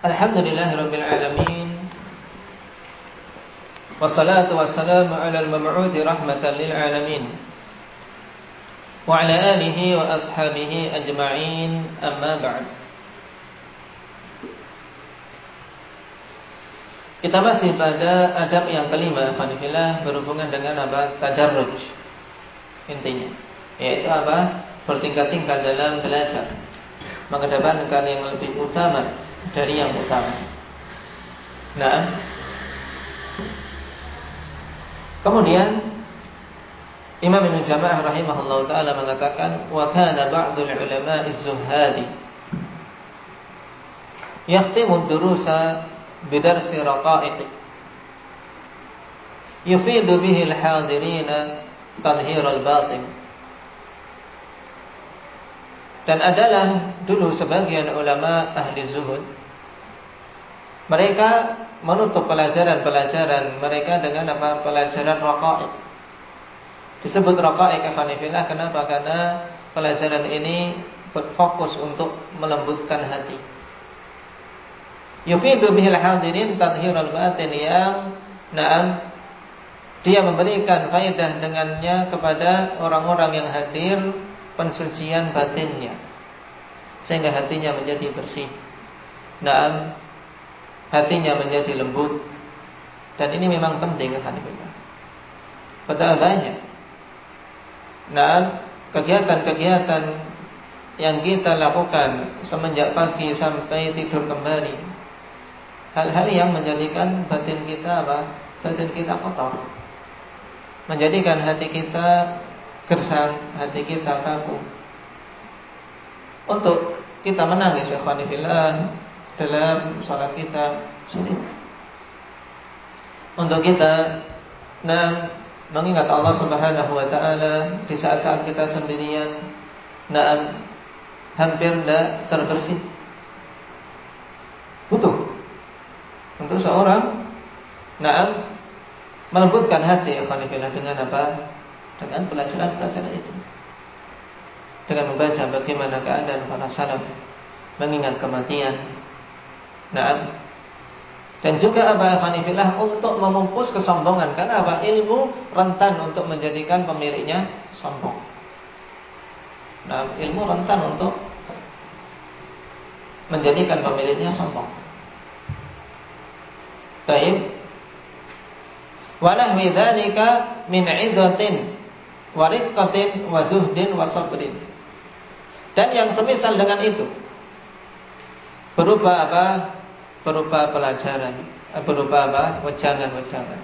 Alhamdulillahirabbil alamin. Wassalatu wassalamu ala al-mab'uthi rahmatan lil alamin. Wa ala alihi wa ashabihi ajma'in. Amma ba'd. Kita masih pada adab yang kelima, Alhamdulillah, berhubungan dengan apa? Tadarruj. Intinya yaitu apa? Bertingkat-tingkat dalam belajar, mengedepankan yang lebih utama dari yang utama. Nah, kemudian Imam Ibnu Jama'ah rahimahullah ta'ala mengatakan, wa kana ba'dul ulama'i az-zuhadi yakhtimu ad-durusa bidarsi raqa'iq yufidu bihi al-hadirina tadhhir al-batin. Dan adalah dulu sebagian ulama ahli zuhud, mereka menutup pelajaran-pelajaran mereka dengan apa? Pelajaran raqa'iq. Disebut raqa'iq Hanifillah kenapa? Karena pelajaran ini berfokus untuk melembutkan hati. Yufidu bihil hadirin tadhhirul batin, yang dia memberikan faedah dengannya kepada orang-orang yang hadir pensucian batinnya, sehingga hatinya menjadi bersih. Hatinya menjadi lembut. Dan ini memang penting kan? Padahal banyak kegiatan-kegiatan yang kita lakukan semenjak pagi sampai tidur kembali, hal-hal yang menjadikan batin kita apa? Batin kita kotor, menjadikan hati kita gersang, hati kita kaku. Untuk kita menangis ya Khwanifillah dalam salat kita sulit. Untuk kita mengingat Allah Subhanahu wa taala di saat-saat kita sendirian, hampir tidak terbersih. Butuh untuk seorang melembutkan hati ya Khwanifillah dengan apa? Dengan pelajaran-pelajaran itu, dengan membaca bagaimana keadaan para salaf, mengingat kematian. Dan juga apa Hanifillah untuk memupus kesombongan. Karena apa? Ilmu rentan untuk menjadikan pemiliknya sombong. Ilmu rentan untuk menjadikan pemiliknya sombong. Baik. Wa nahwi dzalika min 'idhatin wa riqqatin wa zuhdin wa sabrin. Dan yang semisal dengan itu berupa apa? Berupa pelajaran, berupa apa? Wejangan-wejangan.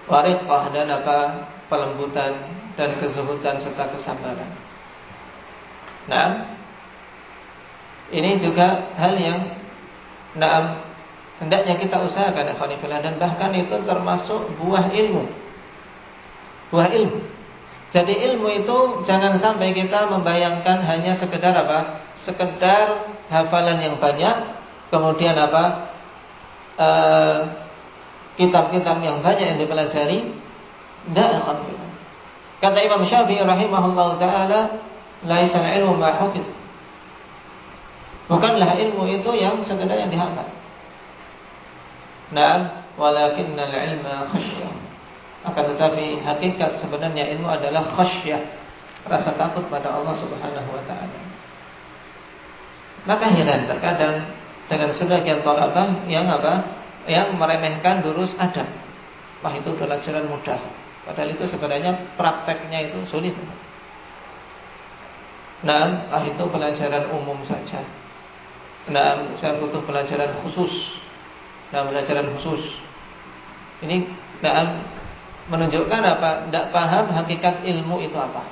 Wa riqqah, dan apa? Pelembutan dan kezuhudan serta kesabaran. Ini juga hal yang hendaknya kita usahakan Alhamdulillah, dan bahkan itu termasuk buah ilmu. Buah ilmu. Jadi ilmu itu jangan sampai kita membayangkan hanya sekedar apa? Sekedar hafalan yang banyak, kemudian apa? Kitab-kitab yang banyak yang dipelajari. Tidak, alhamdulillah. Kata Imam Syafi'i rahimahullah ta'ala, laisal ilmu ma hufid. Bukanlah ilmu itu yang sekedar yang dihafal. Walakinnal ilma khasyah. Akan tetapi hakikat sebenarnya ilmu adalah khasyah, rasa takut pada Allah Subhanahu wa ta'ala. Maka heran terkadang dengan sebagian thalabah yang apa? Yang meremehkan durus adab. Wah, itu pelajaran mudah. Padahal itu sebenarnya prakteknya itu sulit. Itu pelajaran umum saja. Saya butuh pelajaran khusus. Pelajaran khusus. Ini menunjukkan apa? Tidak paham hakikat ilmu itu apa.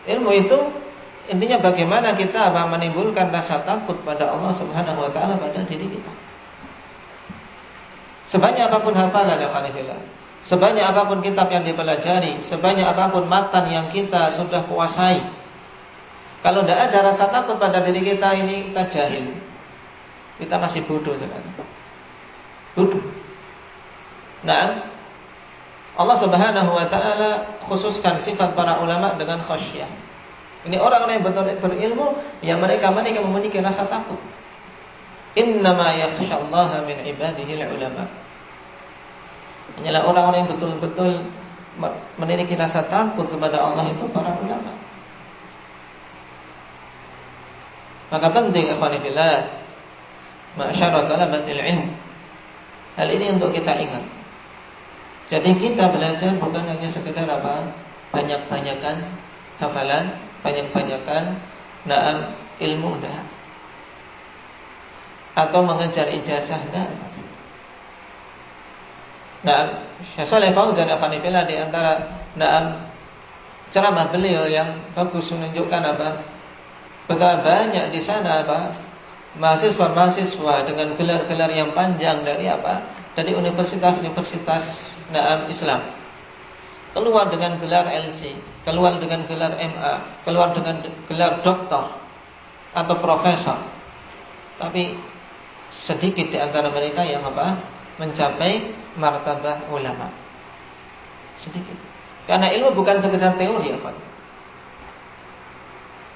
Ilmu itu intinya bagaimana kita apa? Menimbulkan rasa takut pada Allah Subhanahu wa ta'ala pada diri kita. Sebanyak apapun hafalan ya Khanifillah, sebanyak apapun kitab yang dipelajari, sebanyak apapun matan yang kita sudah kuasai, kalau tidak ada rasa takut pada diri kita, ini kita jahil. Kita masih bodoh kan? Bodoh. Allah Subhanahu wa taala khususkan sifat para ulama dengan khasyah. Ini orang-orang yang betul berilmu, yang mereka memiliki rasa takut. Innama yakhsyallaha min ibadihi ulama. Hanyalah orang-orang yang betul-betul memiliki rasa takut kepada Allah itu para ulama. Maka penting ikhwani fillah, ma'syara talabatil ilm. Hal ini untuk kita ingat. Jadi kita belajar bukan hanya sekedar banyak-banyakan hafalan, banyak-banyakan ilmu dah, atau mengejar ijazah dah. Syekh Shalih Fauzan Al-Fauzan di antara ceramah beliau yang bagus menunjukkan betapa banyak di sana mahasiswa dengan gelar-gelar yang panjang dari universitas-universitas Islam, keluar dengan gelar LC, keluar dengan gelar MA, keluar dengan gelar doktor atau profesor. Tapi sedikit di antara mereka yang mencapai martabah ulama. Sedikit. Karena ilmu bukan sekedar teori,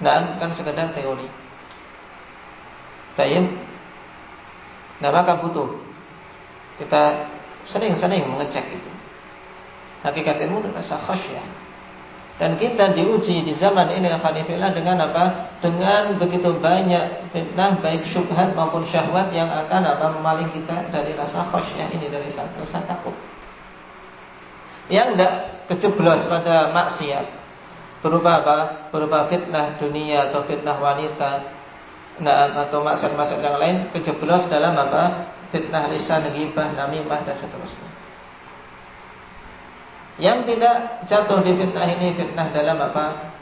bukan sekedar teori. Baik. Maka butuh kita sering-sering mengecek itu. Hakikat ilmu adalah khasyah. Dan kita diuji di zaman ini alhamdulillah dengan Dengan begitu banyak fitnah, baik syubhat maupun syahwat yang akan memaling kita dari rasa khasyah ini, dari rasa takut. Yang tidak kejeblos pada maksiat berupa fitnah dunia atau fitnah wanita, atau maksiat-maksiat yang lain, kejeblos dalam fitnah lisan, ghibah, namimah dan seterusnya. Yang tidak jatuh di fitnah ini, fitnah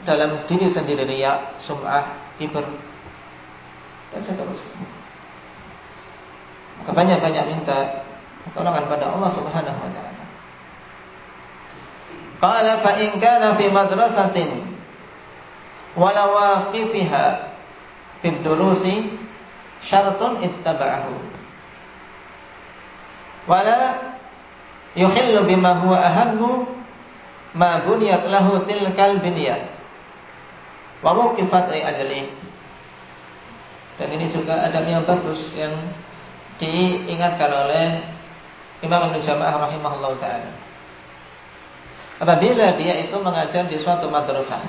dalam diri sendiri, riya, sum'ah, kibr dan seterusnya. Maka banyak-banyak minta pertolongan pada Allah Subhanahu wa taala. Qala fa in kana fi madrasatin wala waqifiha fi durusi syaratun ittaba'ahu wala yuhillu bima huwa ahammu ma buniyat lahu tilkal binyah wa muqifat li ajli. Dan ini juga adab yang bagus yang diingatkan oleh Imam Ibnu Jamaah rahimahullah ta'ala. Apabila dia itu mengajar di suatu madrasah,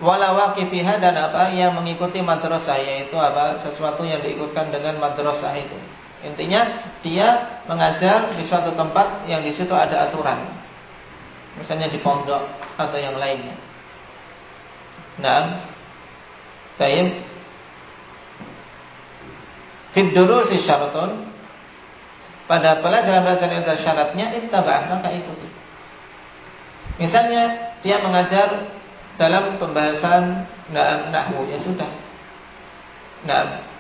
wala waqifiha, dan yang mengikuti madrasah, yaitu sesuatu yang diikutkan dengan madrasah itu. Intinya dia mengajar di suatu tempat yang di situ ada aturan, misalnya di pondok atau yang lainnya. Baik. Fid durusi syaratun, pada pelajaran-pelajaran yang ada syaratnya, ittaba'ah, maka ikuti. Misalnya dia mengajar dalam pembahasan nahwu, ya sudah.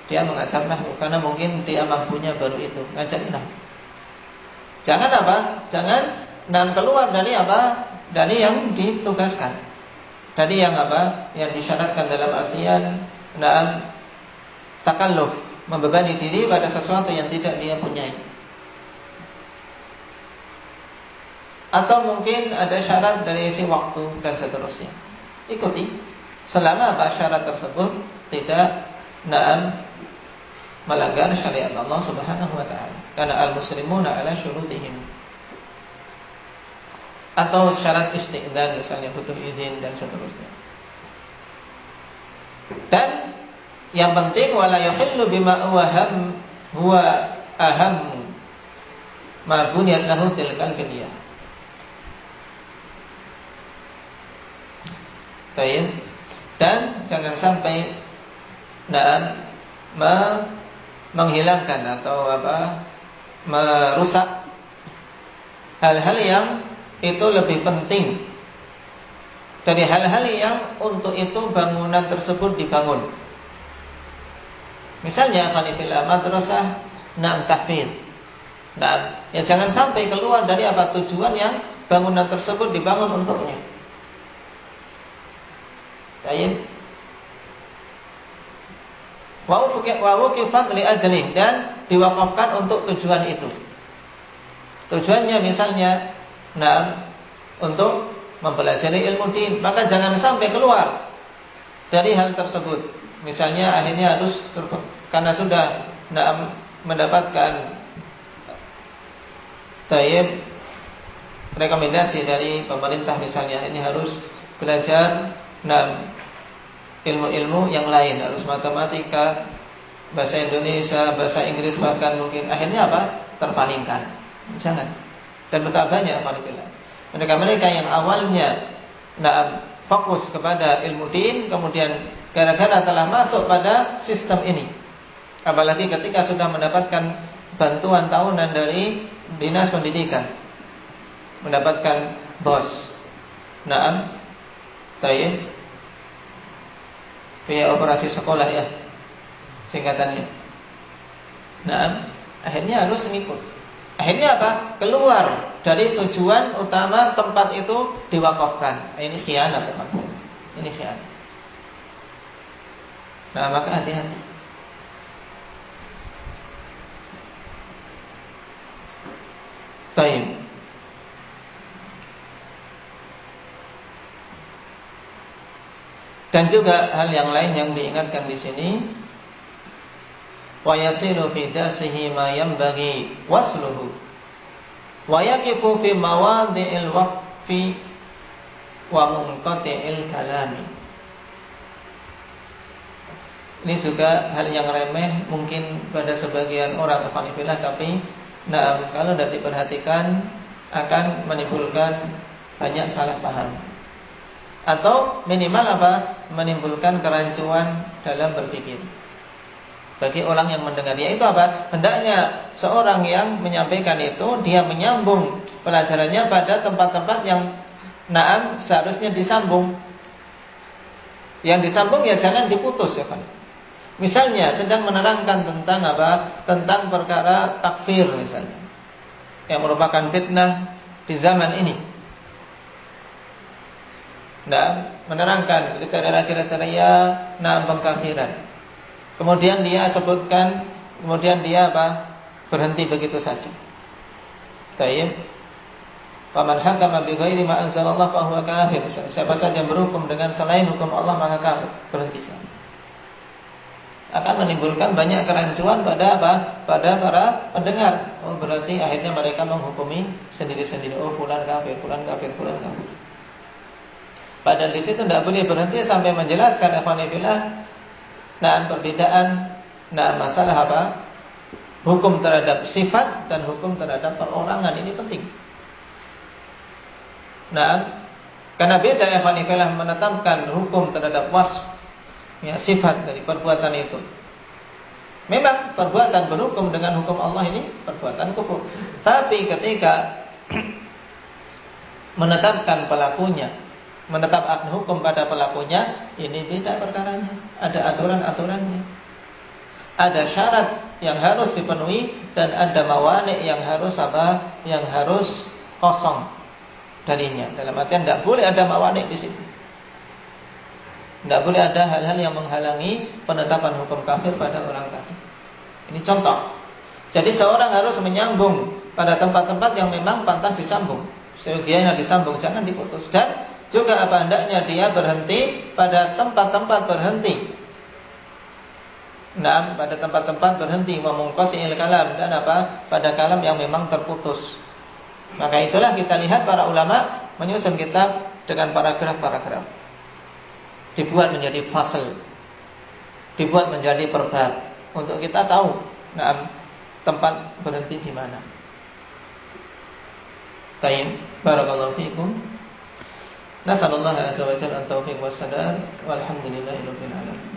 Dia mengajar nahwu karena mungkin dia mampunya baru itu, ngajar nahwu. Jangan Jangan keluar dari dari yang ditugaskan. Dari yang yang disyaratkan, dalam artian takalluf, membebani diri pada sesuatu yang tidak dia punyai. Atau mungkin ada syarat dari isi waktu dan seterusnya. Ikuti selama syarat tersebut tidak melanggar syariat Allah Subhanahu wa taala. Karena al-muslimuna ala syurutihim. Atau syarat isti'dzan, misalnya butuh izin dan seterusnya. Dan yang penting wala yuhillu bima huwa aham ma buniyat lahu tilkal binyah. Baik. Dan jangan sampai menghilangkan atau merusak hal-hal yang itu lebih penting dari hal-hal yang untuk itu bangunan tersebut dibangun. Misalnya qanifillah madrasah tahfidz. Ya jangan sampai keluar dari tujuan yang bangunan tersebut dibangun untuknya. Baik. Wa wuqifat li ajli, dan diwakafkan untuk tujuan itu. Tujuannya misalnya untuk mempelajari ilmu din, maka jangan sampai keluar dari hal tersebut. Misalnya akhirnya harus karena sudah mendapatkan rekomendasi dari pemerintah misalnya, ini harus belajar ilmu-ilmu yang lain, harus matematika, bahasa Indonesia, bahasa Inggris, bahkan mungkin akhirnya apa? Terpalingkan. Jangan. Dan betapa banyak mereka yang awalnya fokus kepada ilmu din, kemudian gara-gara telah masuk pada sistem ini, apalagi ketika sudah mendapatkan bantuan tahunan dari dinas pendidikan, mendapatkan bos, biaya operasi sekolah ya singkatannya. Akhirnya harus ngikut. Akhirnya apa? Keluar dari tujuan utama tempat itu diwakafkan. Ini khianat, teman-teman. Ini khianat. Maka hati-hati. Baik. Dan juga hal yang lain yang diingatkan di sini, wa yasiru fi darsihi ma yanbaghi wasluhu wa yaqifu fi mawadhi'il waqfi wa munqati'il kalami. Ini juga hal yang remeh mungkin pada sebagian orang, tapi kalau tidak diperhatikan akan menimbulkan banyak salah paham, atau minimal menimbulkan kerancuan dalam berpikir bagi orang yang mendengar. Yaitu apa? Hendaknya seorang yang menyampaikan itu dia menyambung pelajarannya pada tempat-tempat yang seharusnya disambung. Yang disambung ya jangan diputus ya kan. Misalnya sedang menerangkan tentang tentang perkara takfir misalnya, yang merupakan fitnah di zaman ini. Menerangkan kriteria pengkafiran. Kemudian dia sebutkan, kemudian dia berhenti begitu saja. Baik. Faman hakama bi ghairi ma anzalallah fa huwa kafir. Siapa saja berhukum dengan selain hukum Allah maka kafir. Berhenti saja. Akan menimbulkan banyak kerancuan pada pada para pendengar. Oh, berarti akhirnya mereka menghukumi sendiri-sendiri. Oh, fulan kafir, fulan kafir, fulan kafir. Padahal di situ tidak boleh berhenti sampai menjelaskan ikhwanillah perbedaan masalah hukum terhadap sifat dan hukum terhadap perorangan. Ini penting. Karena beda ikhwanillah menetapkan hukum terhadap wasf, sifat dari perbuatan itu. Memang perbuatan berhukum dengan hukum Allah ini perbuatan kufur. Tapi ketika menetapkan pelakunya, menetapkan hukum pada pelakunya, ini tidak perkaranya. Ada aturan-aturannya. Ada syarat yang harus dipenuhi dan ada mawani yang harus yang harus kosong darinya. Dalam artian tidak boleh ada mawani di situ. Tidak boleh ada hal-hal yang menghalangi penetapan hukum kafir pada orang kafir. Ini contoh. Jadi seorang harus menyambung pada tempat-tempat yang memang pantas disambung. Seyogianya disambung, jangan diputus. Dan juga hendaknya dia berhenti pada tempat-tempat berhenti. Pada tempat-tempat berhenti, memungkoti kalam, dan pada kalam yang memang terputus. Maka itulah kita lihat para ulama menyusun kitab dengan paragraf-paragraf. Dibuat menjadi fasal, dibuat menjadi perbab untuk kita tahu tempat berhenti di mana. Baik, barakallahu fiikum. Nasallallahu alaihi wa sallam at-taufiq was-sadad walhamdulillahirabbil alamin.